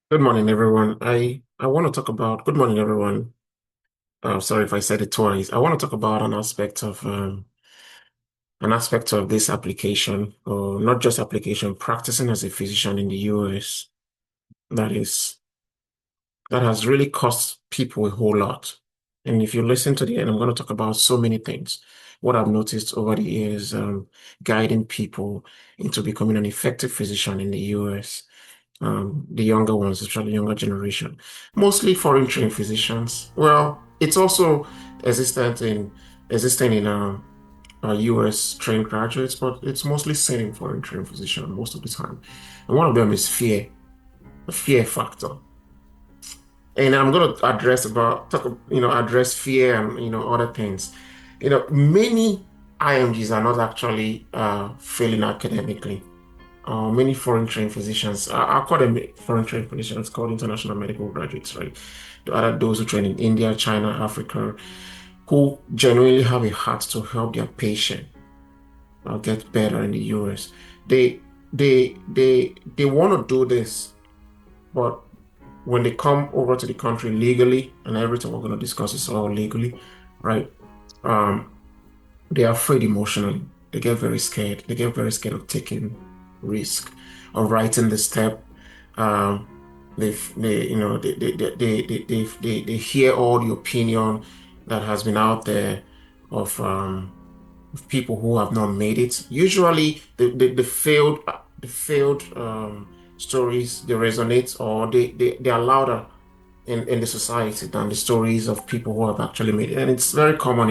Good morning, everyone. I want to talk about good morning, everyone. Sorry if I said it twice. I want to talk about an aspect of this application, or not just application, practicing as a physician in the US. That is that has really cost people a whole lot. And if you listen to the end, I'm going to talk about so many things. What I've noticed over the years, guiding people into becoming an effective physician in the US. The younger ones, especially younger generation, mostly foreign trained physicians. Well, it's also existent in existing in US trained graduates, but it's mostly seen in foreign trained physicians most of the time. And one of them is fear, the fear factor. And I'm going to address fear and other things. Many IMGs are not actually failing academically. Many foreign trained physicians, I call them foreign trained physicians, called international medical graduates, right? The other those who train in India, China, Africa, who genuinely have a heart to help their patient get better in the US. They they want to do this, but when they come over to the country legally, and everything we're going to discuss is all legally, right? Um, they are afraid emotionally. They get very scared. They get very scared of taking risk, of writing the step. Um, they you know they hear all the opinion that has been out there of people who have not made it. Usually, the failed stories they resonate, or they are louder in the society than the stories of people who have actually made it. And it's very common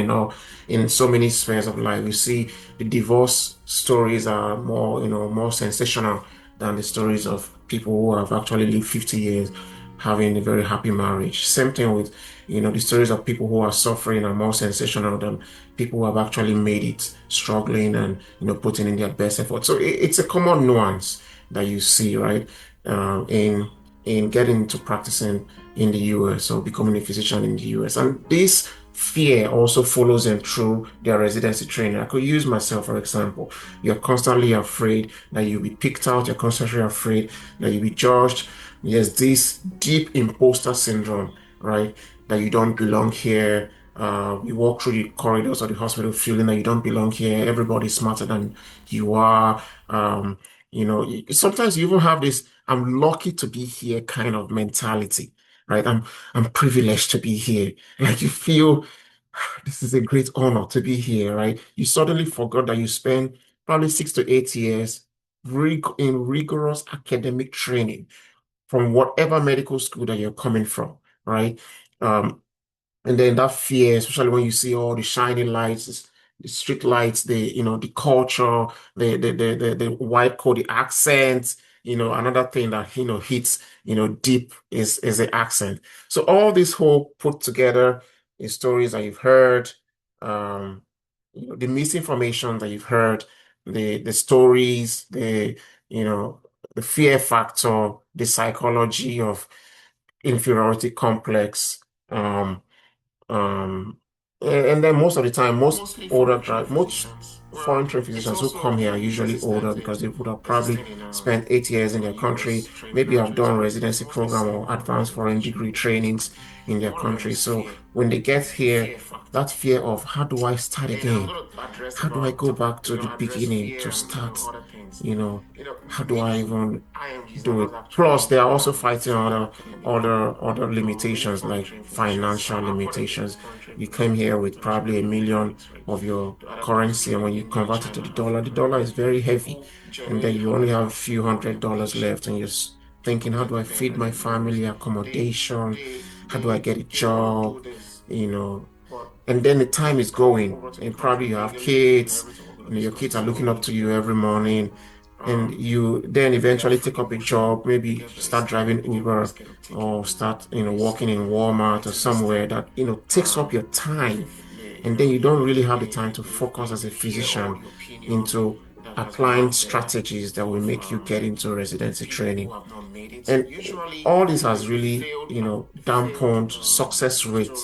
in so many spheres of life. You see the divorce stories are more sensational than the stories of people who have actually lived 50 years having a very happy marriage. Same thing with, the stories of people who are suffering are more sensational than people who have actually made it, struggling and, putting in their best effort. So it's a common nuance that you see, right? In getting into practicing in the US or becoming a physician in the US. And this fear also follows them through their residency training. I could use myself, for example. You're constantly afraid that you'll be picked out. You're constantly afraid that you'll be judged. There's this deep imposter syndrome, right? That you don't belong here. You walk through the corridors of the hospital feeling that you don't belong here. Everybody's smarter than you are. Sometimes you even have this I'm lucky to be here kind of mentality, right? I'm privileged to be here. Like you feel this is a great honor to be here, right? You suddenly forgot that you spent probably 6 to 8 years in rigorous academic training from whatever medical school that you're coming from, right? Um, and then that fear, especially when you see all the shining lights, the street lights, the culture, the white code, the accent, another thing that, hits, deep is the accent. So all this whole put together is stories that you've heard, um, the misinformation that you've heard, the stories, you know, the fear factor, the psychology of inferiority complex, um, and then most of the time, most foreign trained physicians who come here are usually older because they would have probably spent 8 years in their country, maybe have done residency program or advanced foreign degree trainings in their country. So when they get here, that fear of how do I start again? How do I go back to the beginning to start? You know, how do I even do it? Plus, they are also fighting other limitations like financial limitations. You came here with probably 1 million of your currency, and when you convert it to the dollar is very heavy, and then you only have a few $100 left, and you're thinking, how do I feed my family, accommodation? How do I get a job? You know, and then the time is going, and probably you have kids, your kids are looking up to you every morning, and you then eventually take up a job, maybe start driving Uber or start, working in Walmart or somewhere that, takes up your time. And then you don't really have the time to focus as a physician into applying strategies that will make you get into residency training. And all this has really, dampened success rate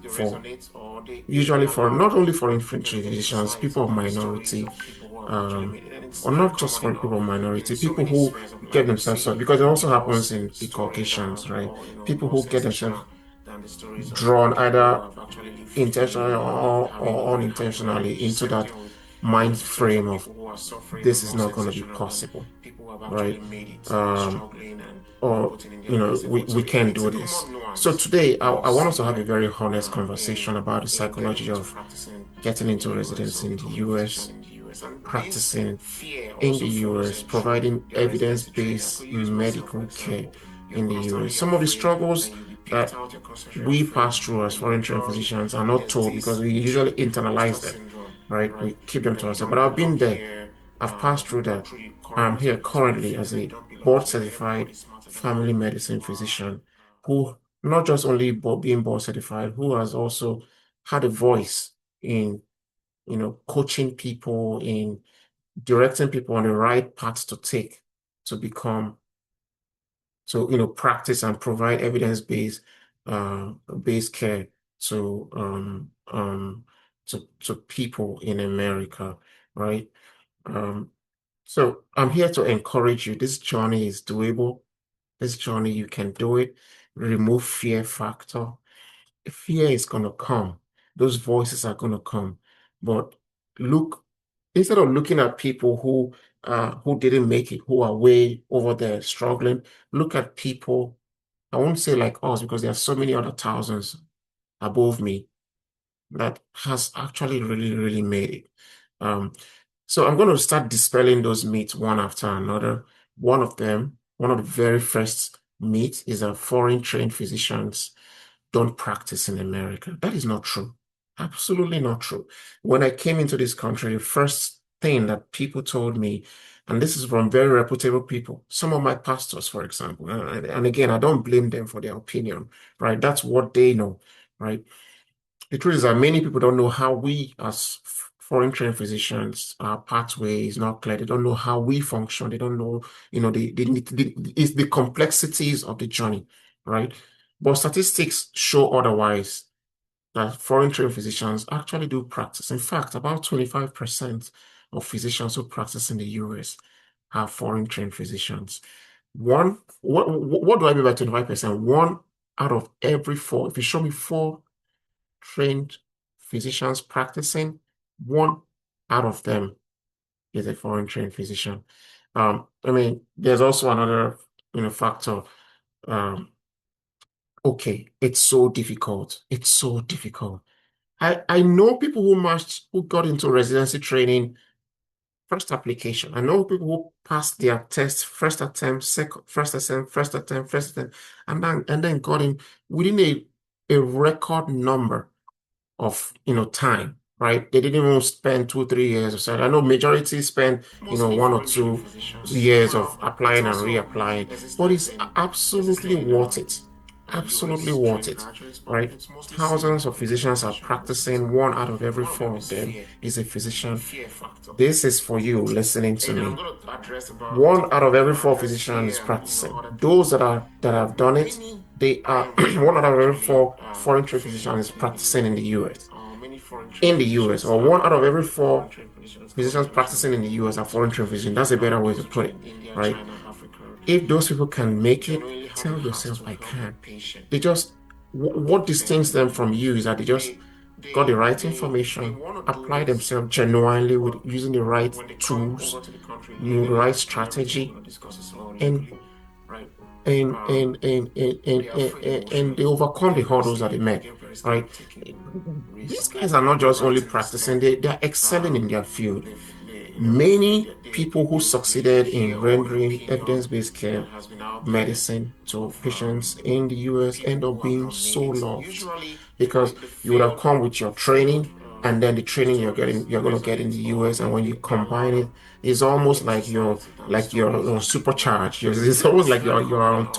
for usually for not only for infantry physicians, people of minority, um, and it's or very not just for common people of in minority, so people many who spheres of get life. You themselves, see because it also happens people's in the stories that are Caucasians, right? more, People more who get themselves sensational than the stories of drawn people who either have actually lived intentionally freely and having or good lives, right? unintentionally into Same that thing with mind the stories frame of of people who are suffering this and is more not going to be sensational than possible, people who have actually right? made it and Um, struggling and or putting in their you know, best we, effort. So we can it's do a this. common So nuance today, that you I want us see, to have a right? very honest In conversation about the getting psychology into of practicing getting in the into US or residency in the becoming a physician US, in the US. And this practicing fear in also the follows US, them through providing their residency training. I evidence-based could use myself, for medical care example. You're in the US. constantly Some of the afraid struggles and you'll be picked that out, you're constantly we afraid pass through as and you'll be foreign trained worried. physicians are not There's told because this we usually internalize imposter them, syndrome, right? right? We keep them That to ourselves. But I've you been don't there. hear I've passed through that. through the I'm corridors here of the hospital. It currently feels as like you a don't belong board here. certified Everybody's smarter than you. family medicine Uh, physician who not just only being board certified, who has also had a voice in, coaching people, in directing people on the right path to take to become, practice and provide evidence-based based care to to people in America, right? Um, so I'm here to encourage you. This journey is doable. This journey, you can do it. Remove fear factor. Fear is going to come. Those voices are going to come. But look, instead of looking at people who didn't make it, who are way over there struggling, look at people. I won't say like us because there are so many other thousands above me that has actually really, really made it. Um, so I'm going to start dispelling those myths one after another. One of them, one of the very first myths is that foreign trained physicians don't practice in America. That is not true. Absolutely not true. When I came into this country, the first thing that people told me, and this is from very reputable people, some of my pastors, for example, and again, I don't blame them for their opinion, right? That's what they know, right? The truth is that many people don't know how we, as foreign trained physicians, our pathway is not clear. They don't know how we function. They don't know, it's the complexities of the journey, right? But statistics show otherwise, that foreign trained physicians actually do practice. In fact, about 25% of physicians who practice in the US are foreign trained physicians. What do I mean by 25%? One out of every four, if you show me four trained physicians practicing, one out of them is a foreign trained physician. I mean, there's also another, factor. Um, okay, it's so difficult. It's so difficult. I know people who got into residency training first application. I know people who passed their test first attempt, first attempt, and then got in within a record number of time, right? They didn't even spend 2, 3 years or so. I know majority spend Mostly 1 or 2 physicians. years of Well, it's applying and also reapplying, but existent it's in absolutely existing in worth it. Absolutely US worth trained it, graduates, but right? it's mostly seen Thousands of in trained physicians are physicians as an practicing. example. One out of every One of them four of is them fear, is a the physician. fear factor. This is for you listening to And I'm me. going to address about One out of I'm every going to four address physicians is fear and practicing. other Those things. that have done it, Many they are IMG one out of every actually four foreign trained fail physicians is in the US. practicing in the US. Many foreign trained In the US, physicians or one out of every foreign four trained physicians got physicians into practicing in the US are foreign trained physicians. That's a better way to those who put train it, in India, right? China, Africa, If those people can make it, genuinely have a tell heart yourself to I help a can. patient They just, what distinguishes them from you is that they just they got the right they information, want to do apply this, themselves genuinely with but using the right when they come tools, over to the country the right legally and everything, we're strategy, going to discuss this all and legally, right? and Um, and and and and, they are and, afraid and and they emotionally. They overcome the get very hurdles that they scared. They met, get very scared right? of taking These risk guys are not just and only writing a practicing, step. they're excelling in their field. They've, they, you know, Many people who they succeeded hear in all the rendering opinion evidence-based care that has been out there medicine to of patients in the US people end who up have being not so made it. loved Usually, because you would have come with your the failed training and then the training stories you're going to get in the resonate, or US, and when you they're combine louder it, it's in almost society than the like stories you're of people who supercharged. It's and almost it's like very you're common on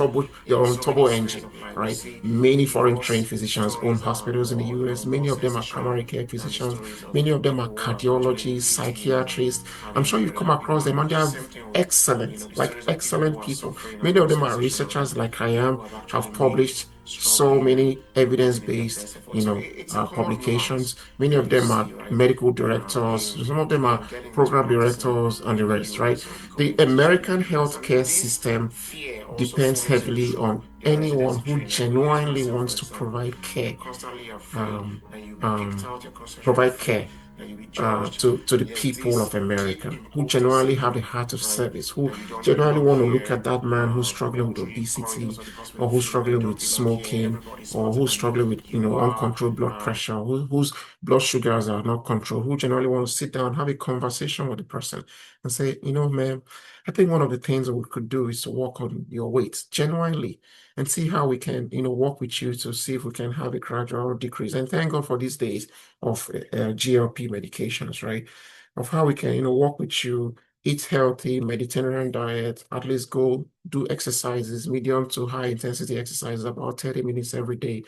in so many turbo spheres engine, of life. You right? see Many foreign trained people's physicians own stories are hospitals in the US. more Many of them are sensational primary care than the physicians. stories of Many of them are people who have actually lived cardiologists, 50 years psychiatrists. I'm having sure a you've very come happy across them, life. and they are Same thing with excellent, the like stories of people who excellent are people. suffering and Many more of them are sensational than researchers like I people am, who have have actually made it. published so struggling and many getting their evidence-based, best effort. So it's a common publications. rollout Many that of you them see, are right? medical directors. In Some of them are getting into program practicing directors and the in the rest, right? US or becoming The a physician in American the US. And healthcare this system fear also depends follows heavily into on their anyone residency who training. Like, you use genuinely myself, for wants to example, provide you're care, constantly afraid um, that you'll be kicked um, out, you're constantly provide afraid care that you'll be judged. to the There's people this of deep America who imposter genuinely have the syndrome, heart of right? service, who That you don't genuinely belong want to look here. at that man who's You're struggling with walking in corridors obesity or the hospital, or you who's feel like you struggling don't with belong here. smoking Everybody's or smarter who's than you. struggling with, You are uncontrolled blood pressure, whose blood sugars are not controlled, who genuinely want to sit down, have a conversation with the person and say, man, I think one of the things that we could do is to work on your weight genuinely and see how we can, work with you to see if we can have a gradual decrease. And thank God for these days of GLP medications, right? Of how we can, work with you, eat healthy, Mediterranean diet, at least go do exercises, medium to high intensity exercises, about 30 minutes every day.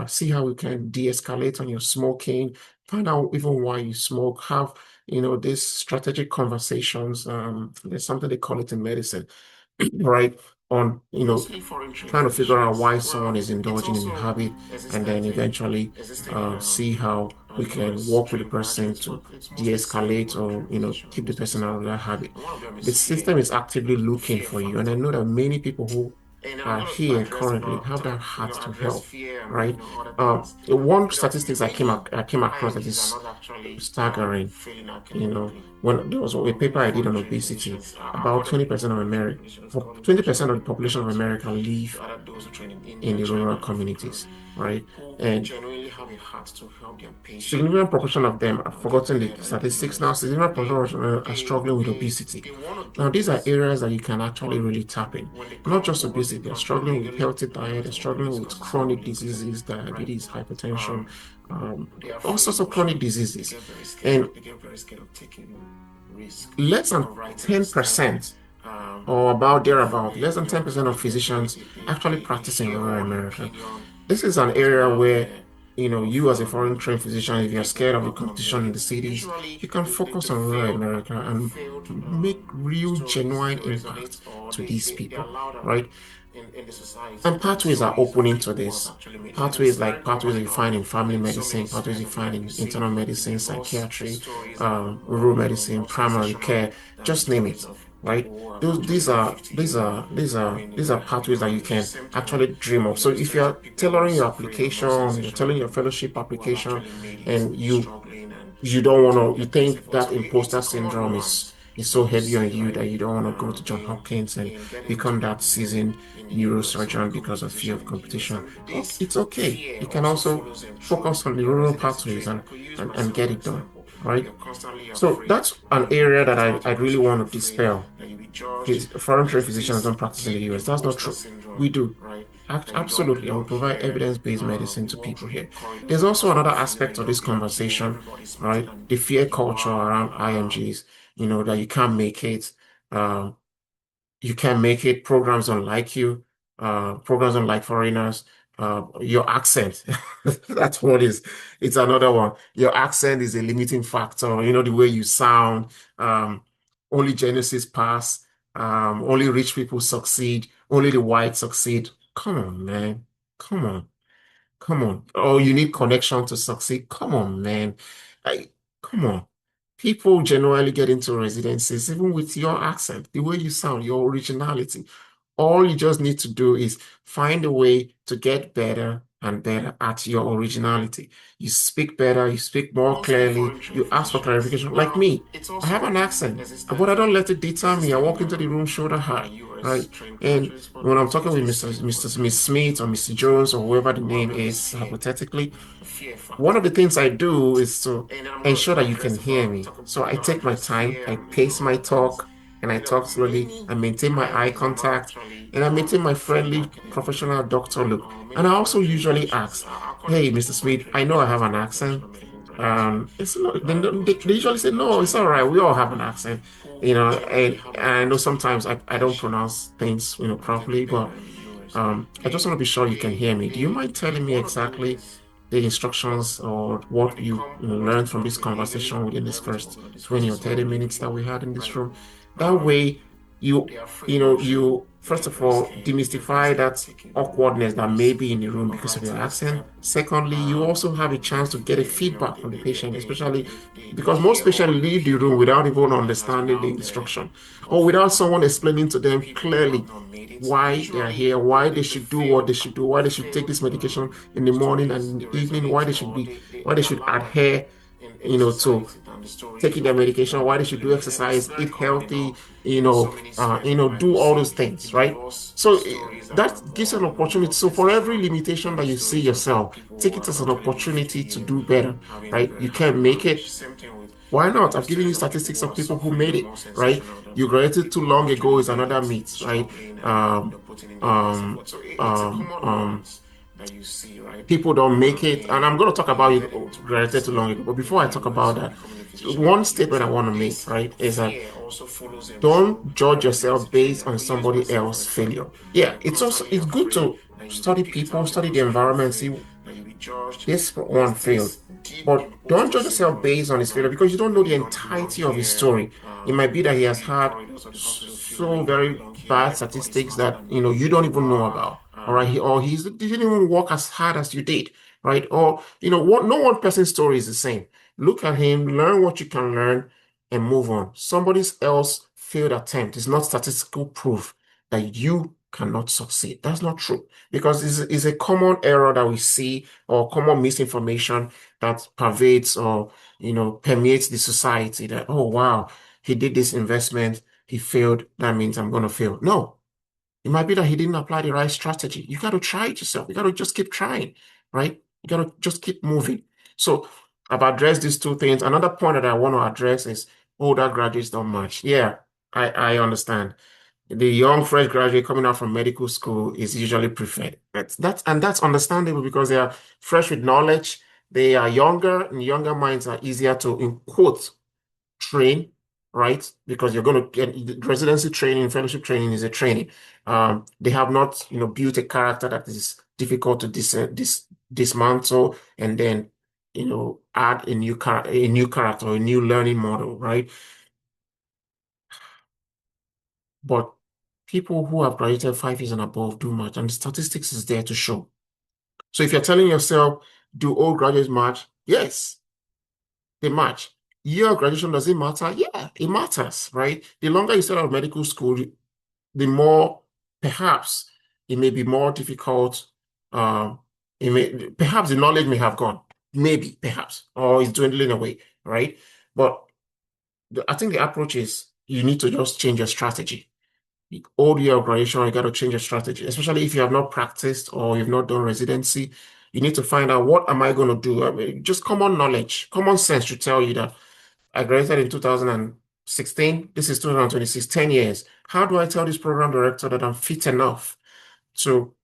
See how we can de-escalate on your smoking, find out even why you smoke, have, these strategic conversations. There's something they call it in medicine, right? On, mostly foreign trained trying to figure out physicians. why someone Well, is it's indulging in the also habit and then existent eventually in see how we can US work with the trained person graduates, to but it's mostly seen in de-escalate foreign or, trained physicians keep the most of the person out of time. that habit. And one of them is The fear, system is actively looking fear for you. And I factor. know that many people who And I'm are going to here address currently about have that heart to address help, fear and right? other things. One You know, statistics many I came across that IMGs are is not actually staggering. failing academically. When there was a paper Many I did foreign on trained obesity, physicians, about according to 20% even of foreign trained America, physicians, calling the person 20% like of the population of America to live other those who train in in India, the China, rural and Africa, communities, right? who And genuinely have a heart to help their patient significant proportion of them, I've get forgotten the better in the statistics now, US. significant They proportion of them are struggling with obesity. they want to Now, do these are this, areas that you can actually but really tap in. when they Not come just over the obesity, they're country struggling with legally, healthy diet, they're it's always struggling with because it's not chronic really clear, diseases, right? diabetes, hypertension, Um, they're all afraid sorts of chronic socially. diseases. And They get very scared of taking risk, less than of writing a step. 10% or about thereabout, less than 10% of physicians actually They practice in hear rural one America. opinion This is that an has been area out where, there you of as a foreign trained physician, if you're people scared who of the are competition in converted. the cities, Usually, you can focus on rural America the and failed make real, stories genuine they impact resonate, or to these they are people, louder right? in the society And than pathways are stories of opening to people who have this. actually made it. And it's Pathways very like common pathways that you find in family in so many medicine, pathways spheres you of find life. You in see internal medicine, the psychiatry, stories are rural more medicine, primary sensational care, than the just name stories it, of right? people who have Those actually had 50 years of going in these are pathways that you becoming the can same thing actually dream of. So the if stories you're of people who are tailoring your suffering and not application, you're sensational telling your than fellowship people who have application, actually made it and struggling and you don't want trying to to, you get best think effort. that So it's a imposter common syndrome nuance is that so you heavy on see, you right? that you don't want to go to John Hopkins and Getting into become that seasoned in the US or neurosurgeon becoming a because of fear physician of in the US. competition. And Okay, this it's okay. fear You can also also follows them through focus on the their rural residency pathways training. I could use and myself, get for it done, example. right? You're constantly So afraid that's an that you'll be area that kicked out. I You're really constantly want to afraid dispel. that you'll be judged. Foreign trade There's physicians this don't practice in the deep US. That's not imposter true. syndrome, We do. right? That you don't Absolutely. I will belong provide here. evidence-based medicine You to walk people through the here. corridors There's of the also another hospital feeling like aspect you of this don't belong here. conversation, Everybody's smarter right? The fear than you culture are. around IMGs, that you can't make it. Um, you can make it. Programs don't like you. Programs don't like foreigners. Your accent, that's what is. It's another one. Your accent is a limiting factor. The way you sound. Only Genesis pass. Only rich people succeed. Only the white succeed. Come on, man. Come on. Come on. Oh, you need connection to succeed. Come on, man. I, come on. People genuinely get into residencies, even with your accent, the way you sound, your originality. All you just need to do is find a way to get better and better at your originality. You speak better, you speak more Mostly clearly, foreign trained you ask for physicians. clarification. Like Well, me, it's I have also an accent, but existent I don't let it deter me. I existent walk into the room shoulder high, US right? trained And graduates, but when I'm it's talking with mostly seen in foreign trained Miss Smith physicians or most Mr. of the time. Jones or whoever the And one of name them is is, fear, hypothetically, the fear one of factor. the things I do is to And then I'm ensure that you can address hear about me. talk So I you know take my address time, fear I and pace my other things. talk, and I talk slowly. Many I maintain my eye IMGs are not contact, actually and I maintain my failing friendly academically. professional doctor look. And Many I also foreign trained usually physicians, ask, according "Hey, to Mr. even foreign Smith, trained I know I have physicians, an even accent." professional medical graduates, It's not, those who they train in usually say, India, "No, it's China, all and right. We all Africa, have an accent," who genuinely have a and I heart know to sometimes help I don't patient pronounce things, get properly, better but in the US. I just want to be sure you can hear me. Do you mind They telling me want to do exactly this, the but instructions or when what they you, come over to learned the from this country legally, conversation within and this everything we're first going to discuss 20 or is 30 all minutes legally, that we had in this right? room? That Um, way, You, they're afraid you of know, shame. you They first get of very all scared. They get very demystify scared of that taking awkwardness that may risk be in the room of because of your writing a accent. script. Secondly, you also have a chance to get a feedback from the patient, especially They because most hear all patients the leave the room opinion without even that has been understanding the out there instruction or of without someone explaining to them people who have clearly not made it. why they are Usually, here, why they they should do what fail. they should do, why they They should take failed this medication in the morning and stories. in They the evening, why resonate they should or be, they why they are should loud adhere, in the to society than the stories taking their of people medication, that why they actually should do made it. And it's exercise, very eat common healthy, in so many spheres of life. do You all see those things, right? divorce So stories that that are gives an opportunity. more So for every sensational limitation than that the you see stories of yourself, people take who it have as an actually lived 50 opportunity to do years better, having a right? very You happy can make marriage. it. Same thing with Why not? I've given you stories of people statistics who of are people who suffering made that are it, more right? sensational than You graduated too people who have long ago actually is made another it myth, right? struggling and Um, putting in their best um, effort. So it's a um, common um, nuance that you see, right? People don't make it. And I'm going to talk about In getting you into graduated too practicing long ago. But in before the I talk US about or that, becoming a physician in one the US. statement I want to make, This right, is that fear also follows them through don't judge residency yourself training. based I on could use somebody myself for else's failure. example. Yeah, You're it's also constantly it's good afraid to that you'll be study picked people, out. You're study the constantly environment, afraid see that you'll be judged. this There's one failed. this deep But don't imposter judge yourself syndrome based on his failure that because you don't know when the you don't belong entirety of his here, story. It might be that he has the had corridors of the hospital feel like so you don't very belong here. bad Everybody's statistics smarter that than you don't you even know are. about. All right, or he didn't even work as hard as you did, right? Or what? No one person's story is the same. Look at him, learn what you can learn, and move on. Somebody else failed attempt is not statistical proof that you cannot succeed. That's not true because it's a common error that we see or common misinformation that pervades or permeates the society that, oh wow, he did this investment, he failed, that means I'm going to fail. No, it might be that he didn't apply the right strategy. You got to try it yourself. You got to just keep trying, right? You got to just keep moving. So I've addressed these two things. Another point that I want to address is older graduates don't match. Yeah, I understand. The young fresh graduate coming out from medical school is usually preferred. That's understandable because they are fresh with knowledge. They are younger, and younger minds are easier to, in quotes, train, right? Because you're going to get residency training, fellowship training is a training. They have not, built a character that is difficult to dismantle and then, add a new character, a new learning model, right? But people who have graduated 5 years and above do match, and the statistics is there to show. So if you're telling yourself, do all graduates match? Yes, they match. Year of graduation, does it matter? Yeah, it matters, right? The longer you start out of medical school, the more perhaps it may be more difficult. Perhaps the knowledge may have gone, maybe, perhaps, or it's dwindling away, right? But I think the approach is you need to just change your strategy. Old year of graduation, you got to change your strategy, especially if you have not practiced or you've not done residency. You need to find out what am I going to do? I mean, just common knowledge, common sense should tell you that I graduated in 2016. This is 2026, 10 years. How do I tell this program director that I'm fit enough to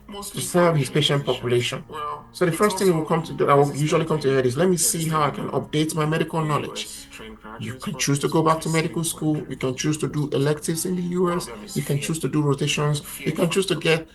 Most to people serve are his trained patient physicians. population? Well, So the it's first thing also that will usually come to your resistantly head is let me see how I resistant can update my medical in the knowledge. US trained You graduates, can but choose to go it's back to the same medical for the school. You trained can choose physicians to do because electives in the one of US. them is You can fear. choose to do rotations. So You fear can choose to factor. get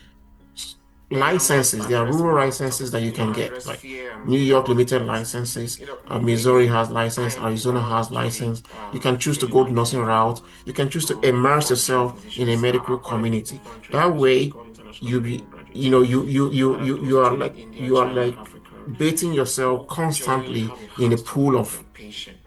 And I'm not licenses. There are addressing rural that off the top licenses of that my you head. can get, Address like fear New and York limited because licenses. Missouri maybe has license. IMGs are Arizona not has actually license. You can choose to really go marketed nursing well route. You can choose to immerse for the trained yourself in a physicians. medical I've got a community. foreign trained That physician way, called international you be, training graduates you know, that are close you are to like India, China, Africa, baiting yourself who genuinely constantly have a in a heart to pool help of their patient.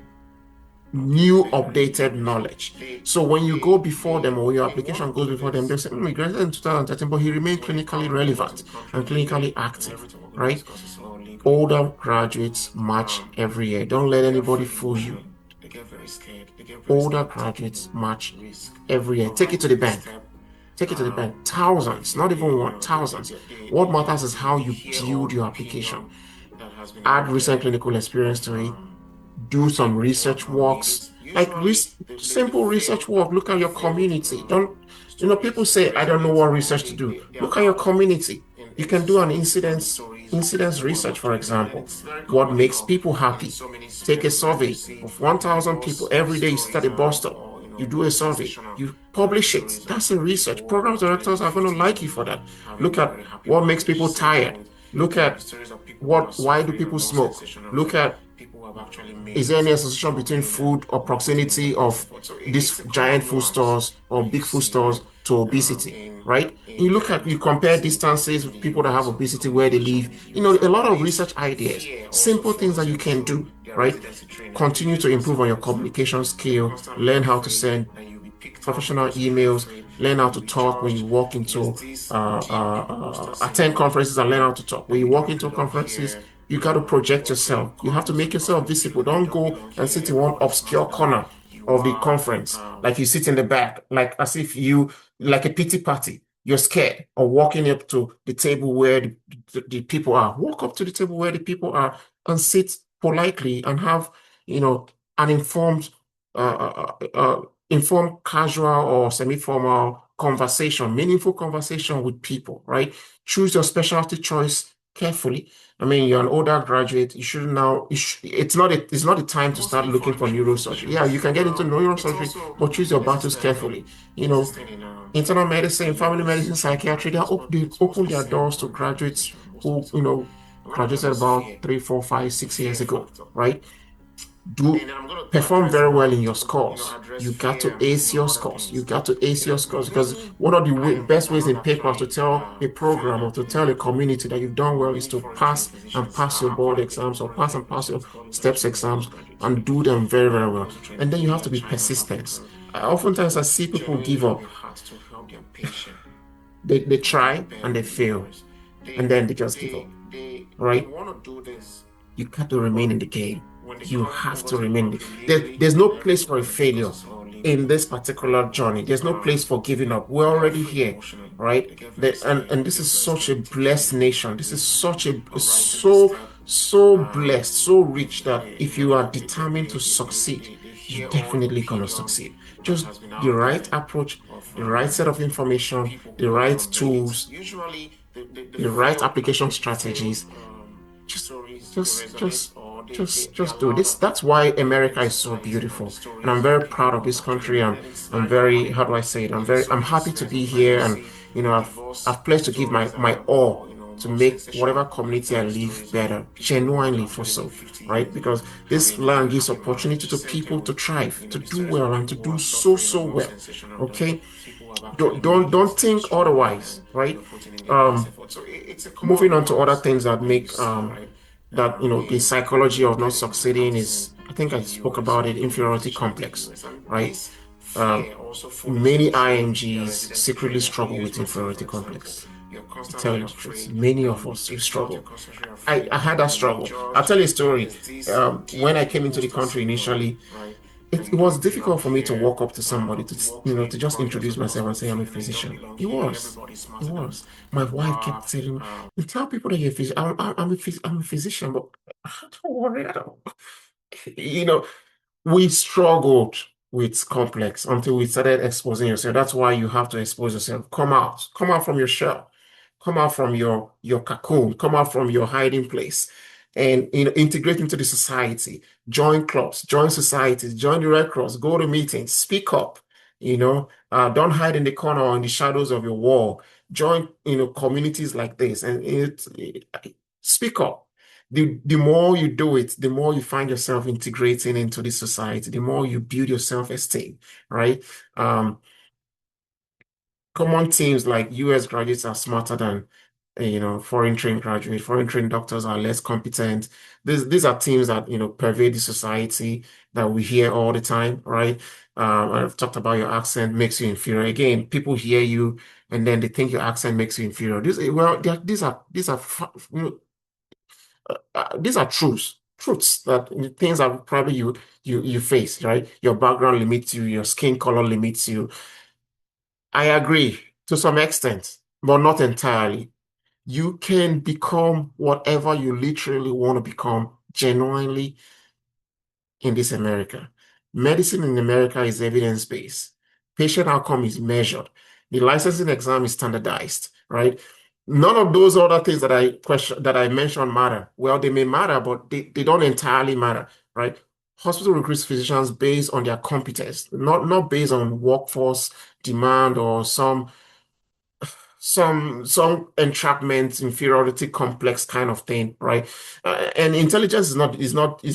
Okay, new and updated knowledge. they So when you go before them or your in one application of the goes before them, they'll units say, he graduated in 2013, but he remained when they clinically come to relevant the country, and they clinically pay and active, everything will go right? because it's all legally Older graduates match um, every year. Don't let they're anybody afraid fool you. and they get very scared. They get very Older scared of taking graduates match risk every year. of Take it to the writing a bank. step. Take it to the bank. They, Thousands, not they even you one, know thousands. What matters is how they you hear all build the your application. opinion that has been Add out recent there clinical experience of to it. Do some people who have research not made works, it. like Usually, the simple research work. Look at the your failed community. Don't, people stories say, I don't know resonate what or research to do. they are Look at your louder community. You in can do an society than the stories of incidence people who are research, not for doing well. And example. it's very What common makes people in happy? so many Take a spheres of life. You survey see of 1,000 people. divorce Every day you start stories a bus are stop. or You do a more survey. sensational You than the publish it. stories of That's a research. people who have Program actually directors lived are going to 50 like you years for that. having Look a at very happy what makes marriage. people Same thing tired. with Look at the stories of people who are why do suffering are people more smoke? sensational Look than at people who have actually Is made there any it association between something that food or we're putting in proximity the best of effort. So these it's a giant common food nuance stores or that you big food see, right, stores to obesity, right? You in look at, general you to compare practicing distances in with the people that have US of obesity where they communication live. in the You know, US. a And lot of this research ideas, fear also simple things that follows you them can through do, their right? residency training. They Continue use to improve on your yourself, right? communication They're skill, constantly learn how to afraid send that you'll be picked on professional because you're emails, afraid learn that how you'll to be talk when judged. you walk There's into, this deep imposter attend syndrome conferences and learn that how to talk. When that you you walk don't into belong conferences, here. you got to project Working yourself. You have to make comes yourself from the visible. feeling that you Don't don't go belong and here. sit in one Everybody's obscure smarter than corner you of the are. conference, like you sit in the back, like as if you, like a pity party. You're scared of walking up to the table where the people are. Walk up to the table where the people are and sit politely and have, you know, an informed, casual or semi-formal conversation, meaningful conversation with people, right? Choose your specialty choice carefully. I mean, you're an older graduate. You should now. It's not the time to start Mostly looking for for entry neurosurgery. Yeah, you physicians. can get into Well, it's neurosurgery, also but choose your battles existent carefully. You know, existing internal in medicine, the family US medicine, psychiatry, generally. they It's open mostly their same doors for to entry graduates physician most of the who, time. A lot of graduated them is about fear, 3, 4, 5, the 6 years fear ago, factor. right? Do And then I'm going to perform address very well in about, your scores. address You got fear to and, ace your other scores. You things. got to ace your scores because Many one of the IMGs best are ways not in paper to actually tell a program or favored to in tell a community that you've done well is many to foreign trained pass and physicians pass your are board qualified. exams or Foreign pass trained and pass your physicians, college steps lecturers, and exams postgraduates, and right? do them very, very well. Also trained And in then you have India, to be China, persistent. Africa, Oftentimes I who see people genuinely give have a up. heart to help their patient They get try and better they in the fail US. and They then they just give up, they right? want to do this, You got to but remain in the game. when they You come have over to to the remain. country legally, There's then no place for a everybody failure focuses on in legally, this right? particular journey. There's no place for giving up. We're They're already afraid here, emotionally. right? They get very scared. And They this get is very such scared a of taking blessed the nation. This is risk such a of writing the step. so Um, blessed, so rich that they, if you are determined to they, succeed, they you're hear all the definitely gonna opinion succeed. that Just has been the out right there approach, of the right set of information, people the who have right made it. tools, Usually, the the right failed application the failed strategies. Just, stories they resonate, or they just do allow this. that That's why America in is so society, or the beautiful, and I'm stories very proud of people have this actually country. made. And it's I'm very common very, how in do I say it? some I'm of the happy to spheres be of where you here, and see divorce I've pledged to give stories that my are all more to more make whatever sensational community I than the live stories of better, people who have genuinely for actually lived so, 50 right? years Because this having a land gives happy opportunity marriage. to Same thing people with to thrive, to the do stories of well, and to people who do are suffering are so more well. sensational than Okay, people who have actually made it don't and think struggled otherwise, and right? putting in their best Um, effort. So it's a common Moving on to other nuance things that that you make see, right? that the In psychology when you of not get into succeeding practicing is, I think in I the spoke US about or it, becoming a inferiority physician in the complex, US. And right? this Um, fear also follows them Many through their IMGs residency secretly training. I can struggle use with myself for inferiority example. complex. You're To tell constantly you the truth, afraid many that you'll of be us will picked out. You're struggle. constantly afraid I had that that you'll be struggle. I'll judged. tell you a And story. there's this When deep I came into the imposter country syndrome, initially, right? That it you was don't belong difficult for me to here. walk up to somebody to Walking just corridors introduce of the myself and hospital say I'm a feeling that you don't physician. belong It here. was. Everybody's It smarter than was. My you wife kept are. telling me, "You tell people that you're a physician. I'm a physician, but don't worry, I don't." You know, we struggled with complex until we started exposing yourself. That's why you have to expose yourself. Come out from your shell, come out from your cocoon, come out from your hiding place, and integrate into the society. Join clubs, join societies, join the Red Cross, go to meetings, speak up. Don't hide in the corner or in the shadows of your wall. Join communities like this, and speak up. The more you do it, the more you find yourself integrating into the society, the more you build your self-esteem, right? Um, Common themes like US graduates are smarter than foreign trained graduates, foreign trained doctors are less competent. These are themes that pervade the society that we hear all the time, right? I've talked about your accent makes you inferior. Again, people hear you and then they think your accent makes you inferior. These are truths that things that probably you face, right? Your background limits you, your skin color limits you. I agree to some extent, but not entirely. You can become whatever you literally want to become genuinely in this America. Medicine in America is evidence-based. Patient outcome is measured. The licensing exam is standardized, right? None of those other things that I mentioned matter. Well, they may matter, but they don't entirely matter, right? Hospital recruits physicians based on their competence, not based on workforce demand or some some entrapment, inferiority complex kind of thing, right? And intelligence is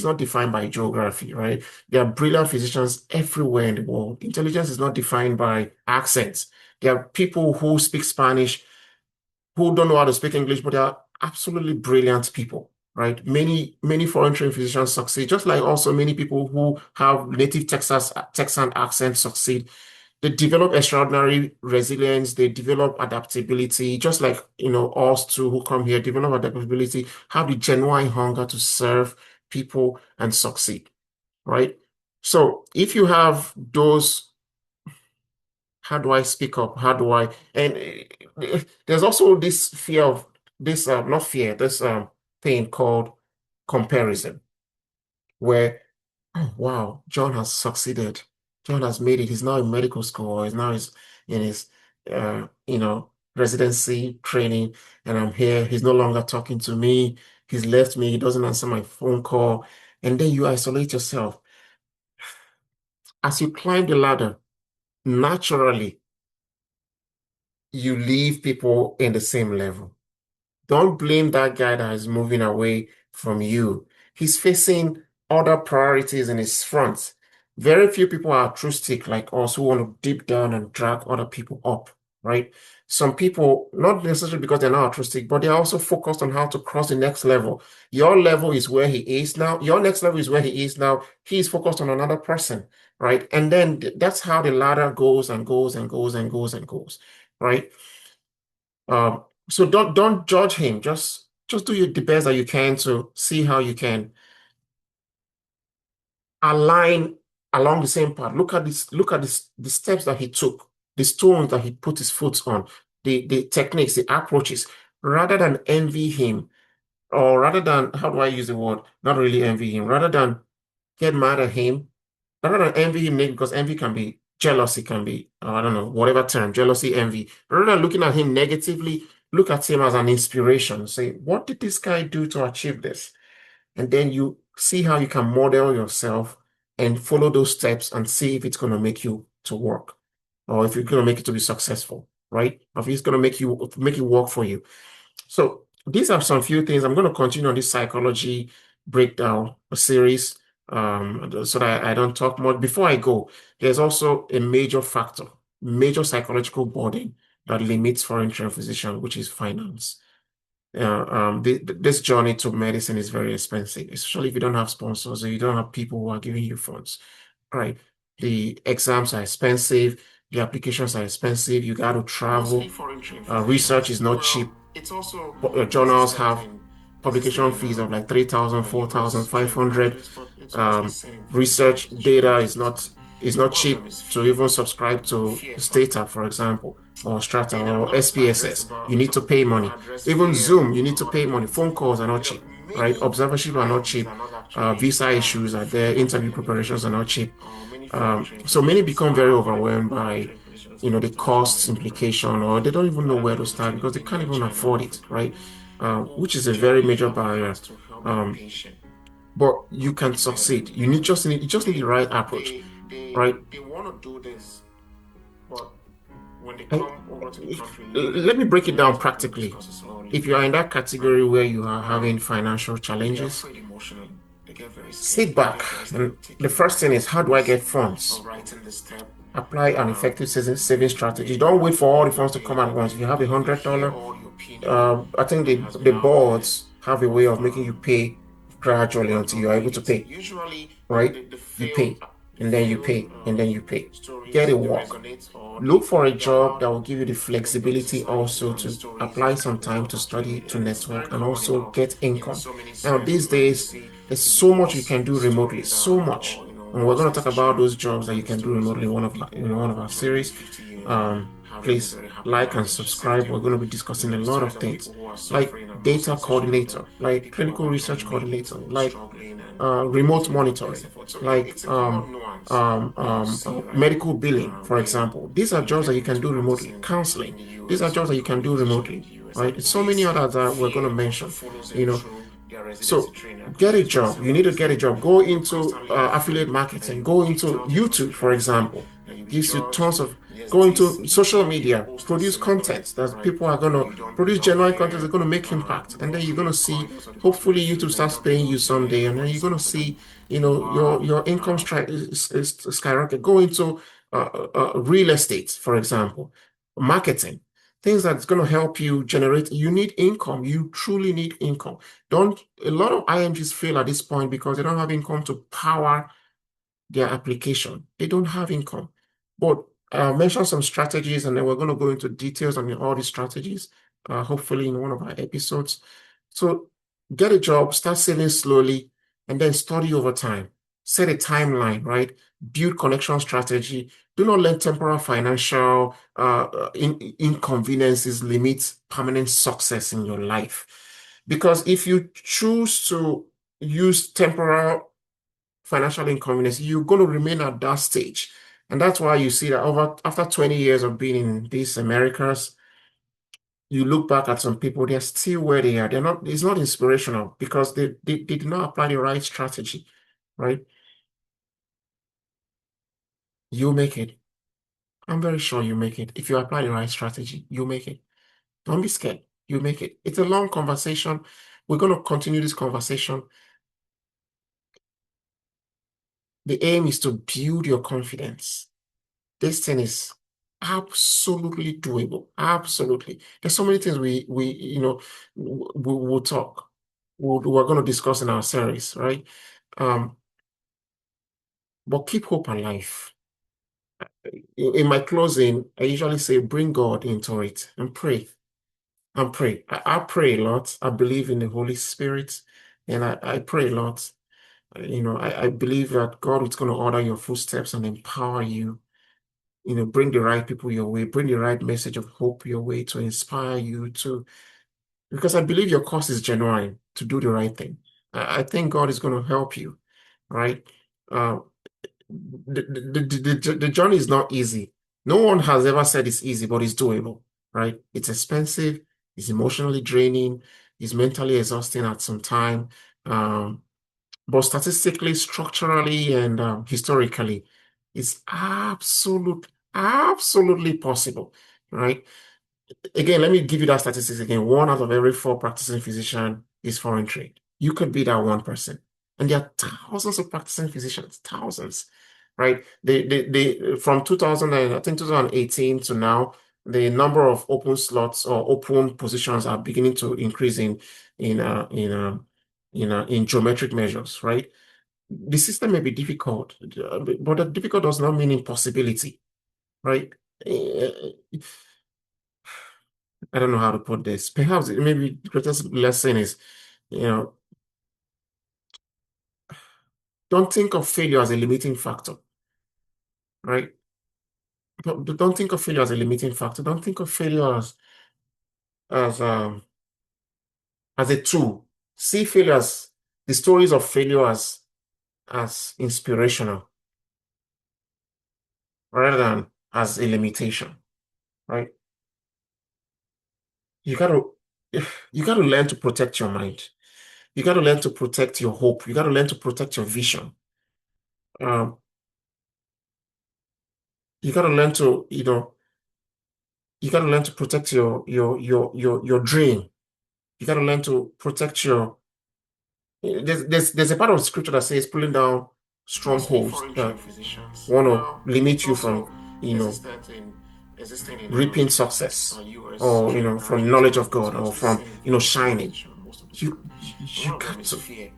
not defined by geography, right? There are brilliant physicians everywhere in the world. Intelligence is not defined by accents. There are people who speak Spanish who don't know how to speak English, but they are absolutely brilliant people, right? Many foreign trained physicians succeed, just like also many people who have native Texan accents succeed. They develop extraordinary resilience, they develop adaptability, just like us too who come here, develop adaptability, have the genuine hunger to serve people and succeed, right? So if you have those, how do I speak up? How do I? And there's also this fear of this, not fear, this thing called comparison, where, oh, wow, John has succeeded. John has made it. He's now in medical school. He's now in his, residency training, and I'm here. He's no longer talking to me. He's left me. He doesn't answer my phone call. And then you isolate yourself. As you climb the ladder, naturally, you leave people in the same level. Don't blame that guy that is moving away from you. He's facing other priorities in his front. Very few people are altruistic like us who want to deep down and drag other people up, right? Some people, not necessarily because they're not altruistic, but they're also focused on how to cross the next level. Your level is where he is now. Your next level is where he is now. He's focused on another person, right? And then that's how the ladder goes and goes and goes and goes and goes, right? So don't judge him. Just do the best that you can to see how you can align along the same path. Look at this, the steps that he took, the stones that he put his foot on, the techniques, the approaches, rather than envy him, or rather than, how do I use the word? Not really envy him, rather than get mad at him, rather than envy him, because envy can be jealousy, can be, I don't know, whatever term, jealousy, envy. Rather than looking at him negatively, look at him as an inspiration. Say, what did this guy do to achieve this? And then you see how you can model yourself and follow those steps and see if it's going to make you to work, or if you're going to make it to be successful, right? Or if it's going to make it work for you. So these are some few things. I'm going to continue on this psychology breakdown series, so that I don't talk much. Before I go, there's also a major factor, major psychological burden that limits foreign trained physician, which is finance. This journey to medicine is very expensive, especially if you don't have sponsors or you don't have people who are giving you funds, right? The exams are expensive, the applications are expensive, you got to Mostly travel. foreign trained Research is physicians. not Well, cheap. it's also Journals have this is still publication in fees of like 3,000, US 4,500. countries, but it's mostly the same for Research most data trained is physicians. not One of cheap them is to fear, even subscribe to fear Stata, factor. for example, or Strata And I'm or going to address SPSS. You need to pay money. address Even fear Zoom, you need to quite a pay money. bit. Phone calls are not cheap, right? Many Observership are not times cheap. are not actually Visa issues are there. free of Interview anything. preparations are not cheap. Many foreign trained So many physicians become very are unable, overwhelmed foreign by, trained physicians the unable to afford costs medical implication, preparation or they don't even know rather where than to go to start train in because they can't India, even China, or afford it, Africa, right? who Which is a very genuinely major have the barrier. heart to help a Um, patient but you can get better. succeed. You just need the They right approach, right? they want to do this, but when they I, come over to the country, Let me break it we have down to practically. discuss it slowly, If you are in that right? category where you are having Um, financial they get challenges, afraid emotionally. They get very scared. sit They back. get very scared And of the taking first thing is, how do I risk, get funds? of writing this step. Apply an Um, effective saving strategy. Don't wait for all the funds to come at once. If you have a hundred hear dollar, all the opinion I think that has been the out there boards have a way of of making you pay gradually until of you're able to failures. pay, Usually, right? You failed pay, and then you pay, and then you pay. Get stories a they work. resonate, or Look for a they job allow that will give you the the flexibility society also and the to stories apply some that time have to actually study, to it's network, very and common also enough get in income. so many Now, series these where you days, see there's the so much you divorce can do remotely, story so that much. or And we're lost going to talk about those teacher, jobs that you the can do stories remotely of people in one of our maybe series. 50 years having a Please very happy like and marriage. Same subscribe. thing We're going with to be discussing a lot stories of of things people who are like suffering and lost data sensation of them. coordinator, like People who have clinical actually research made it, coordinator, like struggling and remote putting in the best monitoring, effort. So like it's a common nuance that you see, right? medical billing, for In example. These are jobs that you getting can into do remotely. practicing Counseling. in the These are US or jobs that you can becoming a do physician in remotely, the US. right? And And so many this others that we're going to fear also mention, follows you them know. through their residency So training. I could get a use job. myself You need as to a get a example. job. Go You're into constantly afraid affiliate that marketing. you'll be Go kicked into out because YouTube, of for your exam, example. that you'll be Gives you judged. tons of go into this social a media, post produce celebrity, content that right? people are going to You don't produce love genuine content that's hair, going to make impact. you And then don't you're going to feel see, conscious of the person hopefully you YouTube feel like starts don't paying you love your hair, someday. And then for you're going to example, see, you are your income is skyrocket. Go into real estate, for example, marketing, things that's going to help you generate. You need income. You truly need income. Don't, a lot of IMGs fail at this point because they don't have income to power their application. They don't have income. But I'll mention some strategies and then we're going to go into details on all these strategies, hopefully in one of our episodes. So get a job, start saving slowly, and then study over time. Set a timeline, right? Build connection strategy. Do not let temporal financial inconveniences limit permanent success in your life. Because if you choose to use temporal financial inconvenience, you're going to remain at that stage. And that's why you see that over after 20 years of being in these Americas, you look back at some people, they're still where they are. They're not, it's not inspirational because they did not apply the right strategy, right? You make it. I'm very sure you make it. If you apply the right strategy, you make it. Don't be scared. You make it. It's a long conversation. We're going to continue this conversation. The aim is to build your confidence. This thing is absolutely doable. Absolutely. There's so many things we'll talk. We're going to discuss in our series, right? Um, but keep hope alive. In my closing, I usually say bring God into it and pray. And pray. I pray a lot. I believe in the Holy Spirit and I pray a lot. I believe that God is going to order your footsteps and empower you, bring the right people your way, bring the right message of hope your way to inspire you to, because I believe your cause is genuine to do the right thing. I think God is going to help you, right? Uh, the journey is not easy. No one has ever said it's easy, but it's doable, right? It's expensive, it's emotionally draining, it's mentally exhausting at some time. Um, but statistically, structurally, and historically, it's absolutely possible, right? Again, let me give you that statistics again. One out of every four practicing physician is foreign trained. You could be that 1%. And there are thousands of practicing physicians, thousands, right? From 2000 and I think 2018 to now, the number of open slots or open positions are beginning to increase in uh, in uh, in geometric measures, right? The system may be difficult, but the difficult does not mean impossibility, right? Eh, I don't know how to put this. Perhaps maybe the greatest lesson is, you know, don't think of failure as a limiting factor, right? Don't think of failure as a limiting factor. Don't think of failure as um as a tool. See failure as the stories of failure as inspirational rather than as a limitation, right? You gotta you gotta learn to protect your mind. You gotta learn to protect your hope. You gotta learn to protect your vision. Um, you gotta learn to, you got to learn to protect your dream. You got to learn to protect your. There's a part of scripture that says pulling down mostly strongholds foreign that trained physicians. want to Now, limit it's you from also you know existent in existing in reaping success US or trained from nurses, knowledge of and it's God or mostly from seen in very few shining. physicians most of the You time. you One of them got is to. fear.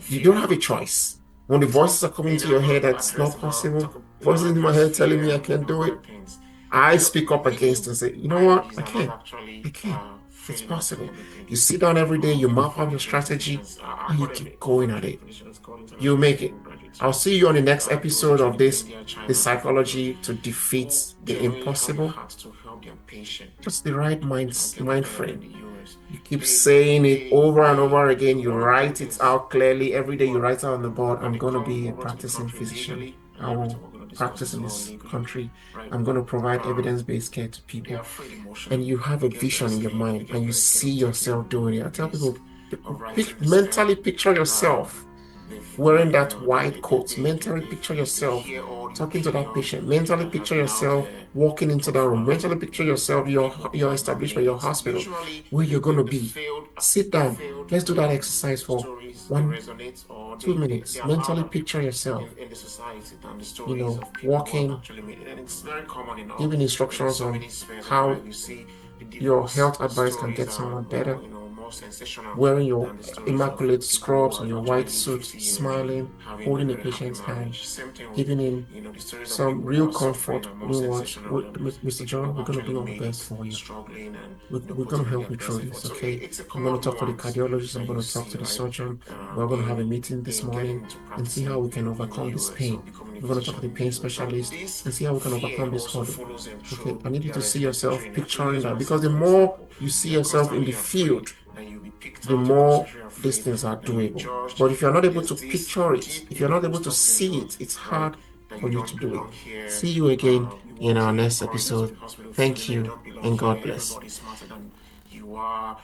You don't Fear. have a choice. When the voices are coming to I'm your going head, to that's address not possible. we're going Voices to in my address head telling fear me I and can't do other it. things. I speak up against Being and say, you know what? IMGs I are not can. actually I can. It's failing at possible. everything. You sit down every day, you map out Foreign your trained strategy, physicians, and you keep going foreign at trained it. physicians called You international make it. medical graduates I'll who see you on the next died or episode of trained in this, India, the China, and Europe, psychology to who defeat the genuinely have a impossible. heart to help their patient Just the right and get them mind better in frame. the US. You keep They, saying it over and they over again. You want to do write it this, out clearly. Every day you but write it on the board, when I'm they going to come be a over to the practicing country physician. legally, and I everything will we're going to discuss practice is in all this legally, country. right? I'm going to provide Uh, evidence-based care to they are people. afraid And emotionally. you have They a get very vision in your scared. They mind get and you very scared see of taking yourself doing it. I tell risk people, of writing the script. mentally picture Uh, yourself. wearing that white coat. Mentally picture they yourself hear all the talking to that chaos patient. Mentally that has picture been out yourself there. walking It into was that room. from Mentally picture yourself, from people your who have not establishment, been your able to. hospital, Usually, where you're going to the be. failed Sit down. failed Let's do that exercise for stories they one, resonate, or two they minutes. are Mentally louder picture yourself, in the society than the stories of people who have walking, actually made it. And it's very common enough giving within instructions so on many spheres of life. how You see, the your divorce health advice can stories get are someone more, better. more sensational Wearing your than the stories of immaculate people who scrubs and have your actually white lived suit, 50 years smiling, having a holding a very happy patient's hand, marriage. Same thing with, giving him the stories of some people who real are suffering comfort. are You more know what, sensational than Mr. people who John, have we're going to actually do our made it best for you. struggling and We're going to putting in help their you best through effort. this, So okay? it's a I'm going common to talk to the nuance cardiologist. I'm that going you to talk to see, the right? surgeon. We're going to have a In meeting this getting morning into and see how practicing we can in the overcome this US or pain. becoming a We're going to talk to physician the in the pain US. And specialist this and see how we can fear overcome this also hurdle. follows them Okay, through I need you their to see residency yourself training. I can picturing use that because myself the for more example. you see You're yourself in the constantly field, afraid that you'll be picked the out. You're more constantly these afraid things are that you'll be doable. judged. But if you're not able There's to this picture it, deep if you're not able to imposter see syndrome, it, it's right? hard That for you you don't to do it. belong here. See you again You in walk our in the next corridors of the episode. hospital feeling Thank that you you don't belong and God here. bless. Everybody's smarter than you are.